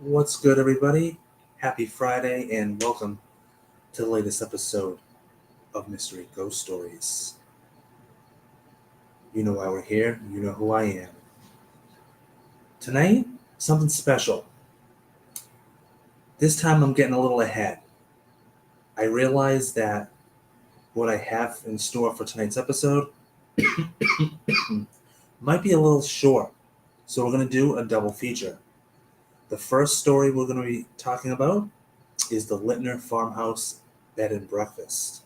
What's good, everybody? Happy Friday, and welcome to the latest episode of Mystery Ghost Stories. You know why we're here, you know who I am. Tonight, something special. This time I'm getting a little ahead. I realize that what I have in store for tonight's episode might be a little short, so we're going to do a double feature. The first story we're going to be talking about is the Litner farmhouse bed and breakfast,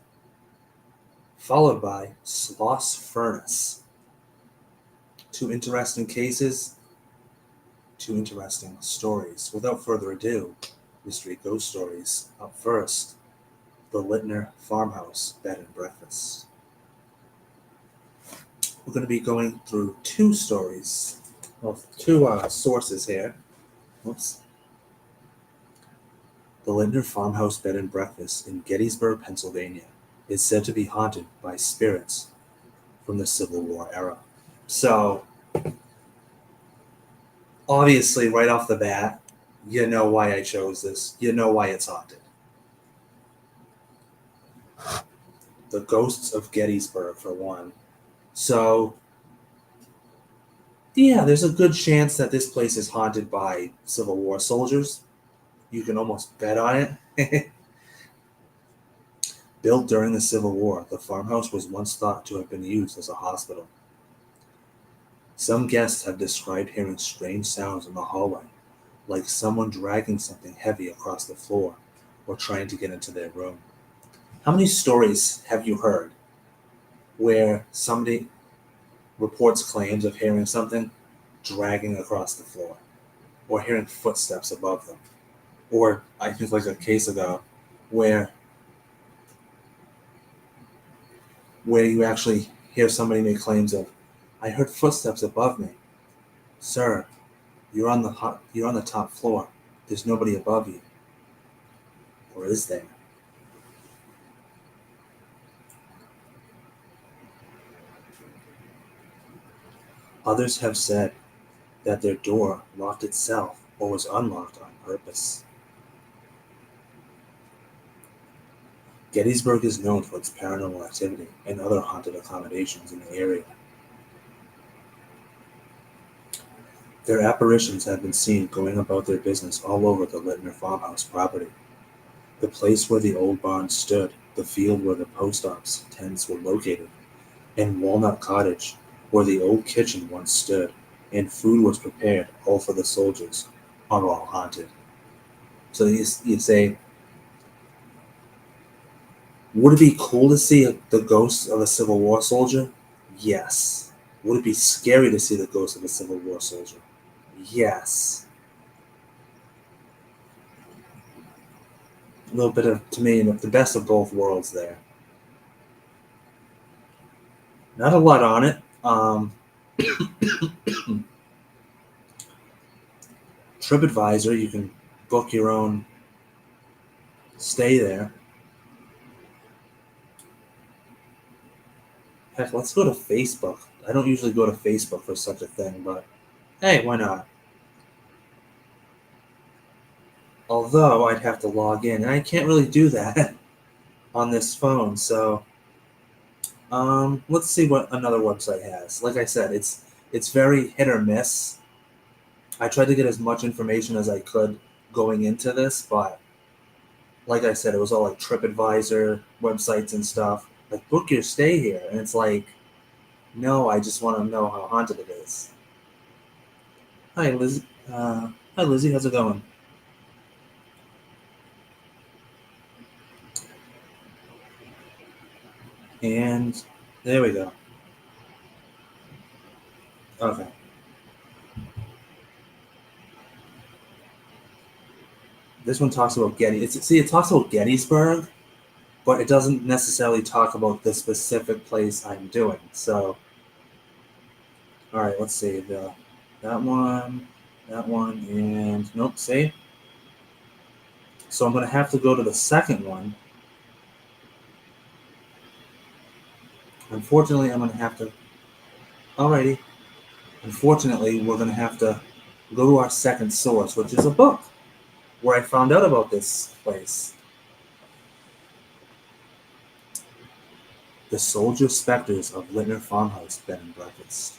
followed by Sloss Furnace. Two interesting cases, two interesting stories. Without further ado, Mystery Ghost Stories. Up first, the Litner farmhouse bed and breakfast. We're going to be going through two stories, two sources here. Whoops. The Litner farmhouse bed and breakfast in Gettysburg, Pennsylvania, is said to be haunted by spirits from the Civil War era. So, obviously, right off the bat, you know why I chose this. You know why it's haunted. The ghosts of Gettysburg, for one. So, yeah, there's a good chance that this place is haunted by Civil War soldiers. You can almost bet on it. Built during the Civil War, the farmhouse was once thought to have been used as a hospital. Some guests have described hearing strange sounds in the hallway, like someone dragging something heavy across the floor or trying to get into their room. How many stories have you heard where somebody reports claims of hearing something dragging across the floor or hearing footsteps above them? Or I think like a case ago where you actually hear somebody make claims of, I heard footsteps above me. Sir, you're on the top floor. There's nobody above you. Or is there? Others have said that their door locked itself or was unlocked on purpose. Gettysburg is known for its paranormal activity and other haunted accommodations in the area. Their apparitions have been seen going about their business all over the Litner farmhouse property. The place where the old barn stood, the field where the post office tents were located, and Walnut Cottage, where the old kitchen once stood, and food was prepared all for the soldiers, are all haunted. So you say, would it be cool to see the ghost of a Civil War soldier? Yes. Would it be scary to see the ghost of a Civil War soldier? Yes. A little bit of, to me, the best of both worlds there. Not a lot on it. TripAdvisor, you can book your own stay there. Heck, let's go to Facebook. I don't usually go to Facebook for such a thing, but hey, why not? Although I'd have to log in, and I can't really do that on this phone. So, let's see what another website has. Like I said, it's very hit or miss. I tried to get as much information as I could going into this, but like I said, it was all like TripAdvisor websites and stuff. Like, book your stay here, and it's like, no, I just want to know how haunted it is. Hi, Liz. Hi, Lizzie. How's it going? And there we go. Okay. This one talks about it talks about Gettysburg, but it doesn't necessarily talk about the specific place I'm doing. So, all right, let's see that one, and nope. See, so I'm gonna have to go to the second one. Unfortunately, I'm gonna have to. Alrighty. Unfortunately, we're gonna have to go to our second source, which is a book. where I found out about this place. The Soldier Specters of Litner Farmhouse Bed and Breakfast.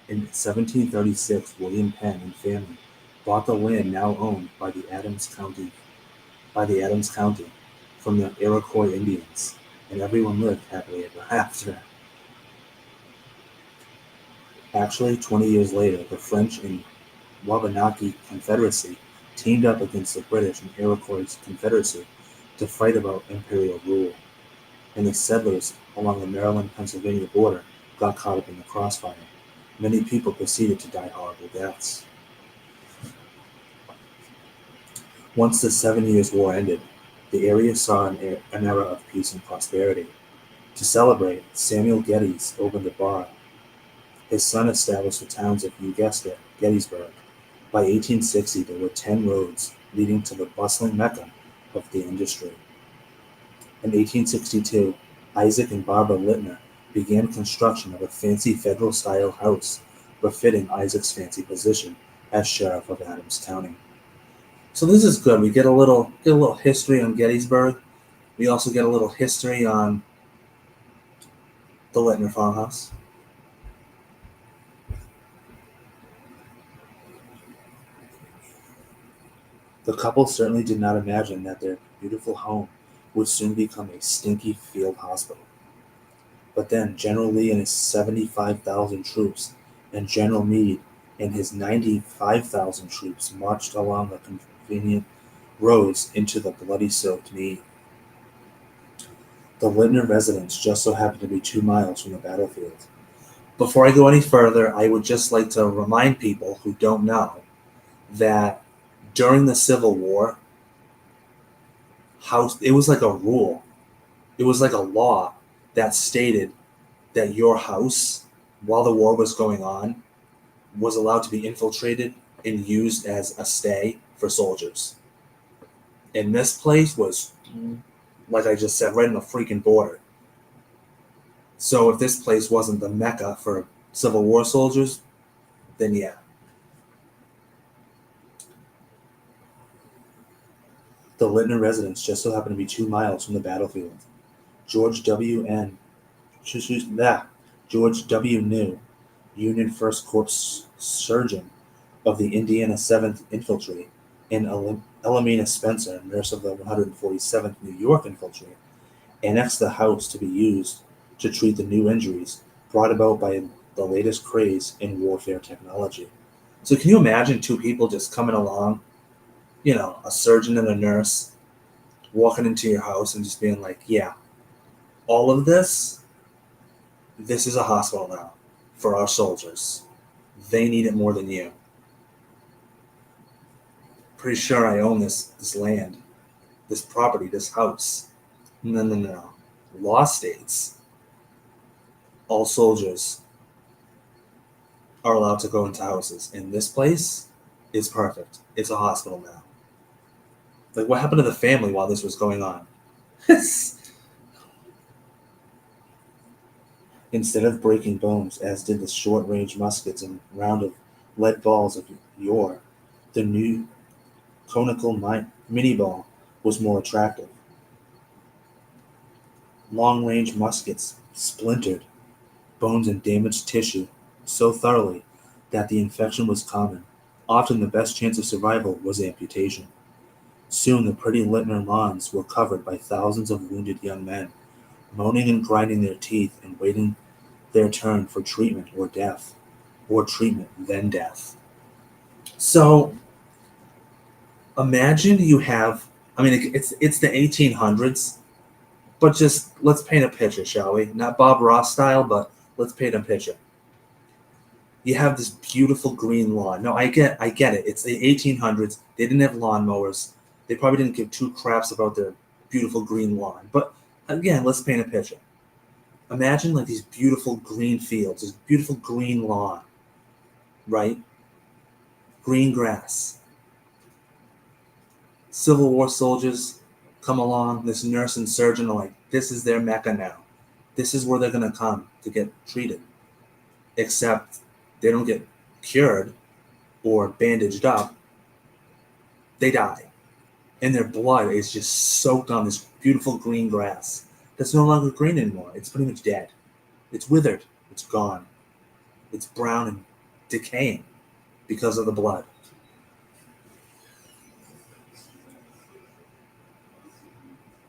In 1736, William Penn and family bought the land now owned by the Adams County from the Iroquois Indians, and everyone lived happily ever after. Actually, 20 years later, the French and Wabanaki Confederacy teamed up against the British and Iroquois Confederacy to fight about imperial rule, and the settlers along the Maryland-Pennsylvania border got caught up in the crossfire. Many people proceeded to die horrible deaths. Once the 7 Years' War ended, the area saw an era of peace and prosperity. To celebrate, Samuel Geddes opened a bar. His son established the towns of, you guessed it, Gettysburg. By 1860, there were 10 roads leading to the bustling mecca of the industry. In 1862, Isaac and Barbara Litner began construction of a fancy federal-style house befitting Isaac's fancy position as sheriff of Adams County. So this is good. We get a little history on Gettysburg. We also get a little history on the Litner farmhouse. The couple certainly did not imagine that their beautiful home would soon become a stinky field hospital. But then General Lee and his 75,000 troops and General Meade and his 95,000 troops marched along the convenient roads into the bloody-soaked Meade. The Litner residence just so happened to be 2 miles from the battlefield. Before I go any further, I would just like to remind people who don't know that during the Civil War, it was like a rule. It was like a law that stated that your house, while the war was going on, was allowed to be infiltrated and used as a stay for soldiers. And this place was, like I just said, right on the freaking border. So if this place wasn't the mecca for Civil War soldiers, then yeah. The Litner residence just so happened to be 2 miles from the battlefield. George W. New, Union 1st Corps surgeon of the Indiana 7th Infantry, and Elamina Spencer, nurse of the 147th New York Infantry, annexed the house to be used to treat the new injuries brought about by the latest craze in warfare technology. So can you imagine two people just coming along, a surgeon and a nurse, walking into your house and just being like, yeah, all of this is a hospital now for our soldiers. They need it more than you. Pretty sure I own this land, this property, this house. No. Law states all soldiers are allowed to go into houses, and this place is perfect. It's a hospital now. Like, what happened to the family while this was going on? Instead of breaking bones, as did the short-range muskets and round of lead balls of yore, the new conical mini ball was more attractive. Long-range muskets splintered bones and damaged tissue so thoroughly that the infection was common. Often the best chance of survival was amputation. Soon the pretty Litner lawns were covered by thousands of wounded young men, moaning and grinding their teeth and waiting their turn for treatment or death, or treatment then death. So imagine you have, it's the 1800s, but just let's paint a picture, shall we? Not Bob Ross style, but let's paint a picture. You have this beautiful green lawn. No, I get it. It's the 1800s. They didn't have lawnmowers. They probably didn't give two craps about their beautiful green lawn. But again, let's paint a picture. Imagine like these beautiful green fields, this beautiful green lawn, right? Green grass. Civil War soldiers come along. This nurse and surgeon are like, this is their mecca now. This is where they're going to come to get treated. Except they don't get cured or bandaged up. they die. And their blood is just soaked on this beautiful green grass that's no longer green anymore. It's pretty much dead. It's withered. It's gone. It's brown and decaying because of the blood.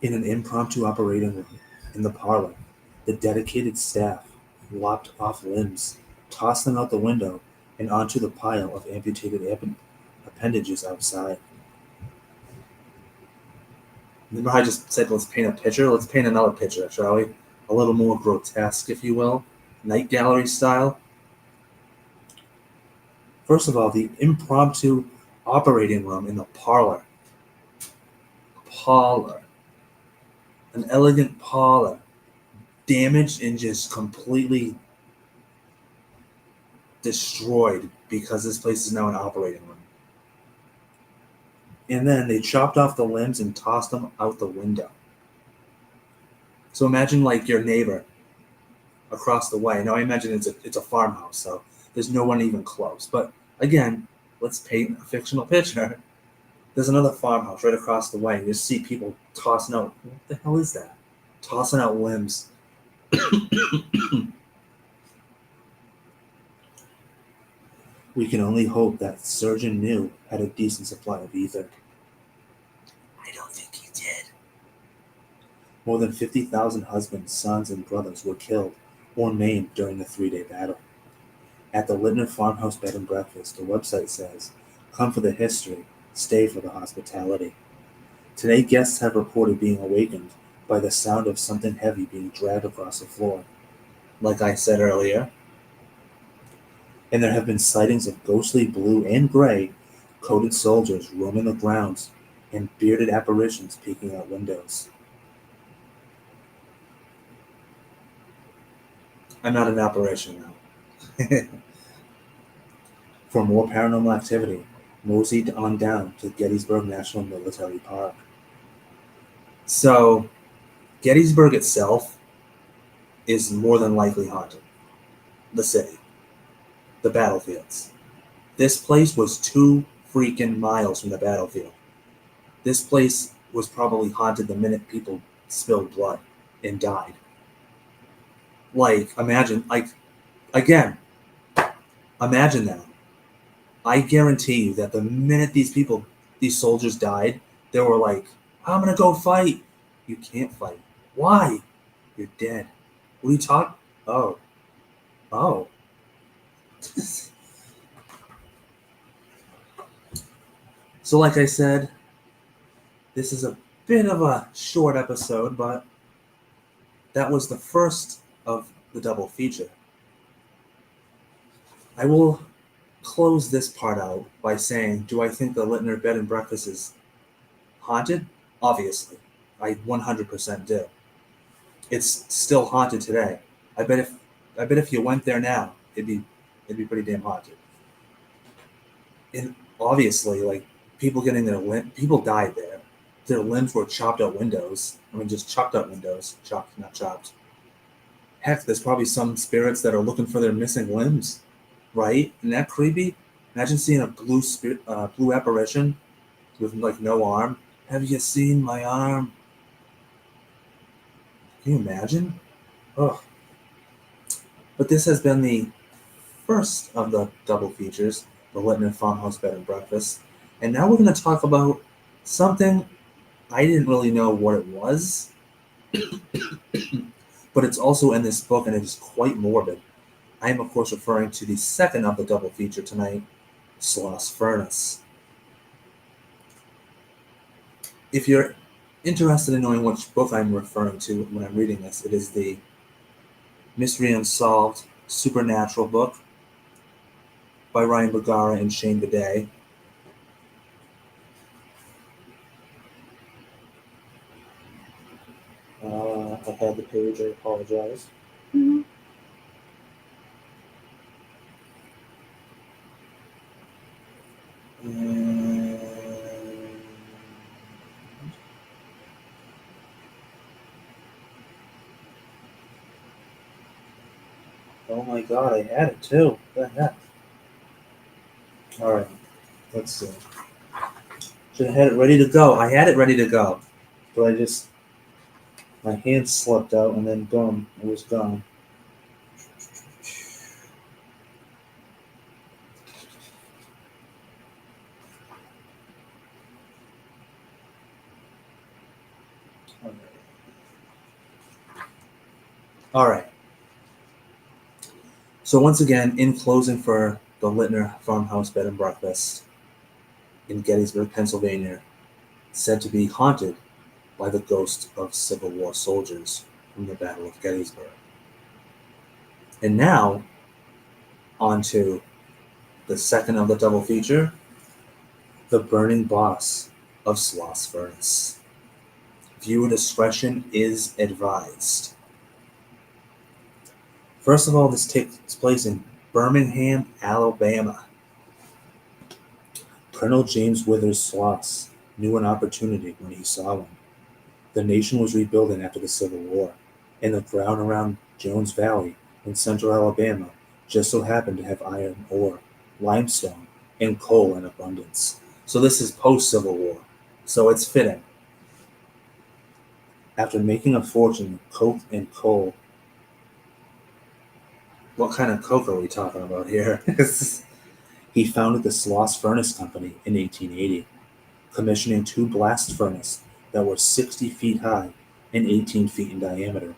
In an impromptu operating room in the parlor, the dedicated staff lopped off limbs, tossed them out the window, and onto the pile of amputated appendages outside. Remember how I just said let's paint a picture? Let's paint another picture, shall we? A little more grotesque, if you will. Night gallery style. First of all, the impromptu operating room in the parlor. Parlor. An elegant parlor. Damaged and just completely destroyed because this place is now an operating room. And then they chopped off the limbs and tossed them out the window. So imagine like your neighbor across the way. Now I imagine it's a farmhouse, so there's no one even close. But again, let's paint a fictional picture. There's another farmhouse right across the way. You just see people tossing out. What the hell is that? Tossing out limbs. We can only hope that surgeon New had a decent supply of ether. I don't think he did. More than 50,000 husbands, sons, and brothers were killed or maimed during the 3-day battle. At the Litner Farmhouse Bed and Breakfast, the website says, "Come for the history, stay for the hospitality." Today, guests have reported being awakened by the sound of something heavy being dragged across the floor. Like I said earlier, and there have been sightings of ghostly blue and gray coated soldiers roaming the grounds and bearded apparitions peeking out windows. I'm not an apparition now. For more paranormal activity, mosey on down to Gettysburg National Military Park. So, Gettysburg itself is more than likely haunted. The city. The battlefields. This place was 2 freaking miles from the battlefield. This place was probably haunted the minute people spilled blood and died. Like, imagine that. I guarantee you that the minute these soldiers died, they were like, I'm gonna go fight. You can't fight. Why? You're dead. What are you talking? Oh. So like I said, this is a bit of a short episode, but that was the first of the double feature. I will close this part out by saying, do I think the Litner Bed and Breakfast is haunted? Obviously. I 100% do. It's still haunted today. I bet if you went there now, it'd be pretty damn haunted. And obviously, like, people died there. Their limbs were chopped out windows. I mean, just chopped out windows. Chopped, not chopped. Heck, there's probably some spirits that are looking for their missing limbs, right? Isn't that creepy? Imagine seeing a blue apparition with like no arm. Have you seen my arm? Can you imagine? Ugh. But this has been the first of the double features, the Litner Farmhouse Bed and Breakfast. And now we're going to talk about something I didn't really know what it was, but it's also in this book and it is quite morbid. I am, of course, referring to the second of the double feature tonight, Sloss Furnace. If you're interested in knowing which book I'm referring to when I'm reading this, it is the Mystery Unsolved Supernatural book by Ryan Bergara and Shane Bidet. I had the page, I apologize. Mm-hmm. Oh my god, I had it too. What the heck? Alright, let's see. Should have had it ready to go. I had it ready to go, but my hand slipped out and then boom, it was gone. All right. So once again, in closing for the Litner Farmhouse Bed and Breakfast in Gettysburg, Pennsylvania, said to be haunted by the ghost of Civil War soldiers from the Battle of Gettysburg. And now, on to the second of the double feature, The Burning Boss of Sloss Furnace. Viewer discretion is advised. First of all, this takes place in Birmingham, Alabama. Colonel James Withers Sloss knew an opportunity when he saw one. The nation was rebuilding after the Civil War, and the ground around Jones Valley in central Alabama just so happened to have iron ore, limestone, and coal in abundance. So this is post-Civil War, so it's fitting. After making a fortune in coke and coal, what kind of coke are we talking about here? He founded the Sloss Furnace Company in 1880, commissioning two blast furnaces that were 60 feet high and 18 feet in diameter,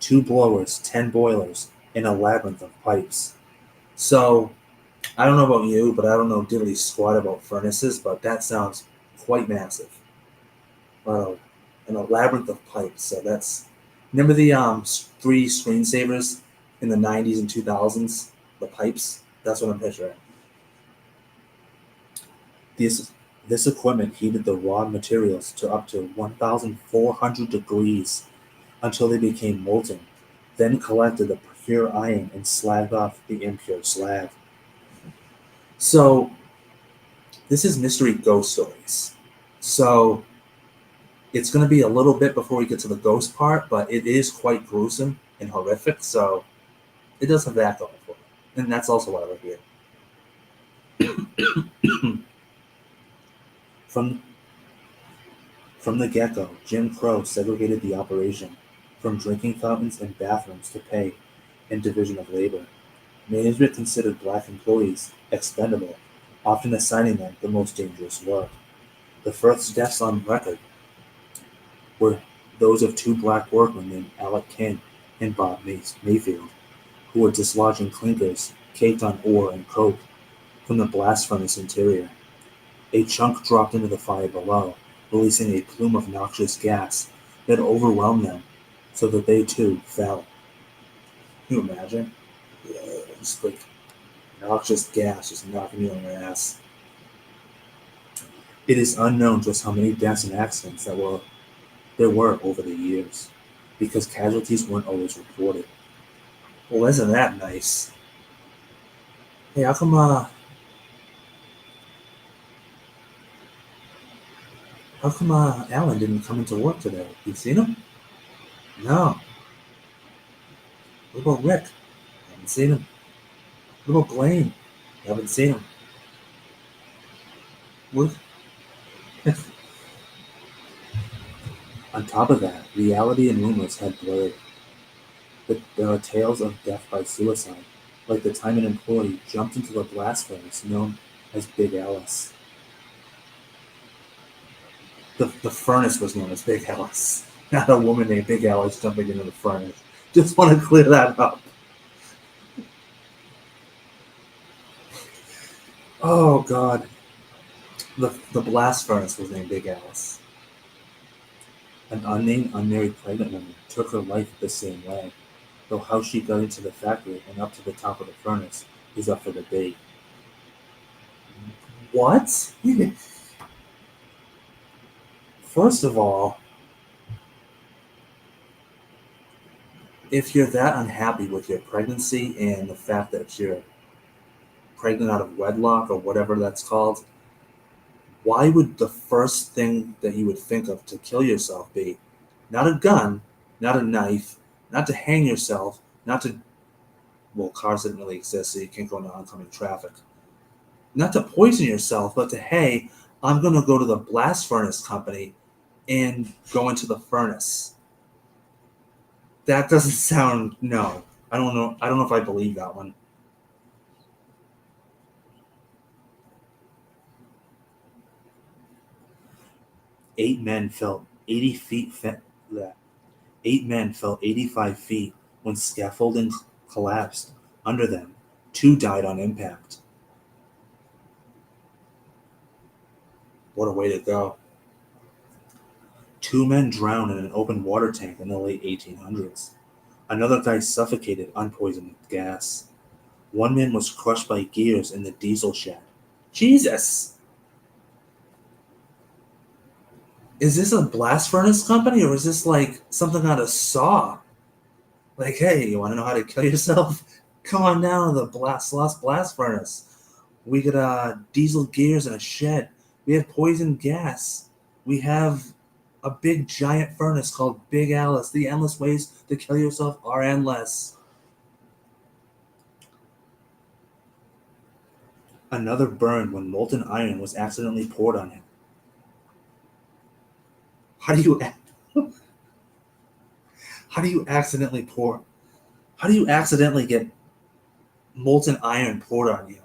two blowers, 10 boilers, and a labyrinth of pipes. So, I don't know about you, but I don't know diddly squat about furnaces, but that sounds quite massive. Wow. And a labyrinth of pipes. So that's. Remember the three screensavers in the 90s and 2000s? The pipes? That's what I'm picturing. This, this equipment heated the raw materials to up to 1,400 degrees until they became molten, then collected the pure iron and slagged off the impure slag. So, this is Mystery Ghost Stories. So, it's going to be a little bit before we get to the ghost part, but it is quite gruesome and horrific, so it does have that going for it. And that's also why we're here. From From the get-go, Jim Crow segregated the operation, from drinking fountains and bathrooms to pay and division of labor. Management considered black employees expendable, often assigning them the most dangerous work. The first deaths on record were those of two black workmen named Alec King and Bob Mayfield, who were dislodging clinkers caked on ore and coke from the blast furnace interior. A chunk dropped into the fire below, releasing a plume of noxious gas that overwhelmed them so that they too fell. Can you imagine? Yeah, just like noxious gas just knocking you on your ass. It is unknown just how many deaths and accidents there were over the years, because casualties weren't always reported. Well, isn't that nice? Hey, how come Alan didn't come into work today? You seen him? No. What about Rick? Haven't seen him. What about Blaine? Haven't seen him. What? On top of that, reality and rumors had blurred. But there are tales of death by suicide, like the time an employee jumped into the blast furnace known as Big Alice. The furnace was known as Big Alice, not a woman named Big Alice jumping into the furnace. Just want to clear that up. Oh, God. The blast furnace was named Big Alice. An unnamed, unmarried pregnant woman took her life the same way, though how she got into the factory and up to the top of the furnace is up for debate. What? First of all, if you're that unhappy with your pregnancy and the fact that you're pregnant out of wedlock or whatever that's called, why would the first thing that you would think of to kill yourself be not a gun, not a knife, not to hang yourself, not to, well, cars didn't really exist, so you can't go into oncoming traffic, not to poison yourself, but to, hey, I'm going to go to the blast furnace company and go into the furnace. That doesn't sound, no. I don't know. I don't know if I believe that one. Eight men fell 80 feet. 8 men fell 85 feet when scaffolding collapsed under them. 2 died on impact. What a way to go. 2 men drowned in an open water tank in the late 1800s. Another guy suffocated unpoisoned gas. 1 man was crushed by gears in the diesel shed. Jesus! Is this a blast furnace company or is this like something out of Saw? Like, hey, you want to know how to kill yourself? Come on down to the Sloss blast furnace. We got diesel gears in a shed. We have poison gas. We have a big giant furnace called Big Alice. The endless ways to kill yourself are endless. Another burned when molten iron was accidentally poured on him. How do you how do you accidentally pour? How do you accidentally get molten iron poured on you?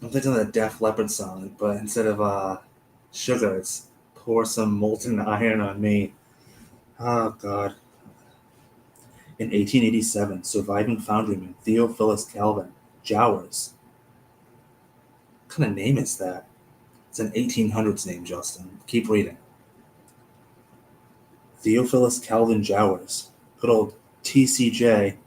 I'm thinking of the Def Leppard song, but instead of sugar, it's pour some molten iron on me. Oh God. In 1887, surviving foundryman Theophilus Calvin Jowers. What kind of name is that? It's an 1800s name, Justin. Keep reading. Theophilus Calvin Jowers, good old TCJ,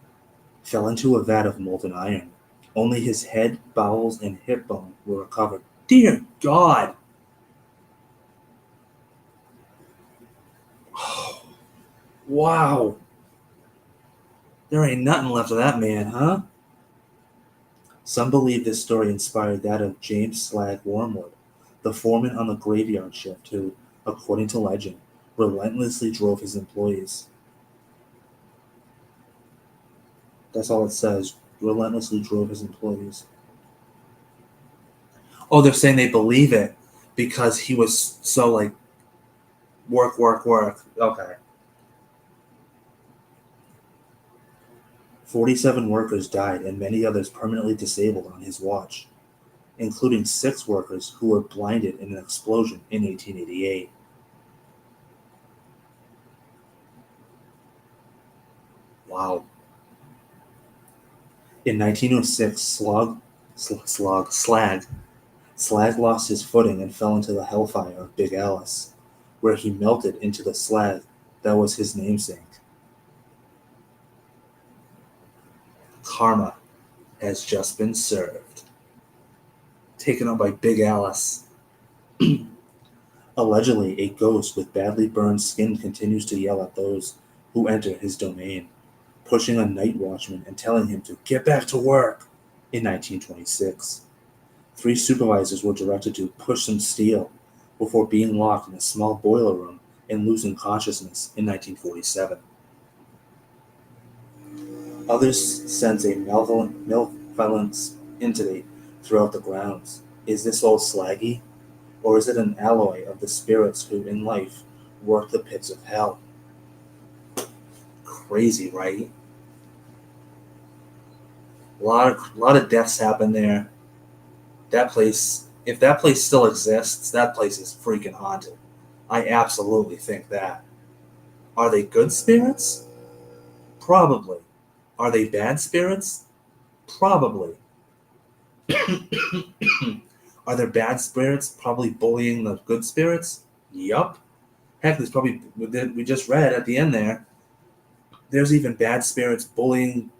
fell into a vat of molten iron. Only his head, bowels, and hip bone were recovered. Dear God! Wow! There ain't nothing left of that man, huh? Some believe this story inspired that of James Slag Wormwood, the foreman on the graveyard shift who, according to legend, relentlessly drove his employees. That's all it says. Relentlessly drove his employees. Oh, they're saying they believe it because he was so like work, work, work. Okay. 47 workers died and many others permanently disabled on his watch, including 6 workers who were blinded in an explosion in 1888. Wow. In 1906, Slag lost his footing and fell into the hellfire of Big Alice, where he melted into the slag that was his namesake. Karma has just been served. Taken up by Big Alice. Allegedly, a ghost with badly burned skin continues to yell at those who enter his domain, pushing a night watchman and telling him to get back to work. In 1926, 3 supervisors were directed to push some steel before being locked in a small boiler room and losing consciousness in 1947. Others sense a malevolent entity throughout the grounds. Is this all slaggy? Or is it an alloy of the spirits who in life work the pits of hell? Crazy, right? A lot of deaths happen there. That place, if that place still exists, that place is freaking haunted. I absolutely think that. Are they good spirits? Probably. Are they bad spirits? Probably. Are there bad spirits probably bullying the good spirits? Yup. Heck, there's probably, we just read at the end there, there's even bad spirits bullying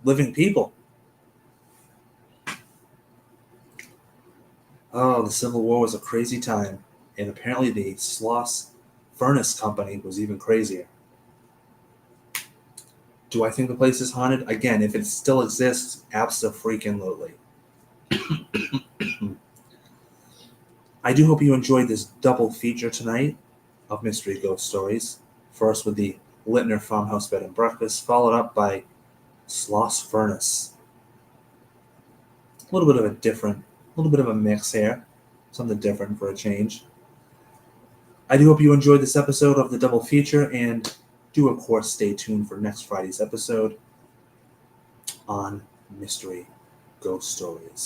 living people. Oh, the Civil War was a crazy time, and apparently the Sloss Furnace Company was even crazier. Do I think the place is haunted? Again, if it still exists, abso-freaking-lutely. I do hope you enjoyed this double feature tonight of Mystery Ghost Stories. First with the Litner Farmhouse Bed and Breakfast, followed up by Sloss Furnace. A little bit of a little bit of a mix here. Something different for a change. I do hope you enjoyed this episode of the double feature, and do, of course, stay tuned for next Friday's episode on Mystery Ghost Stories.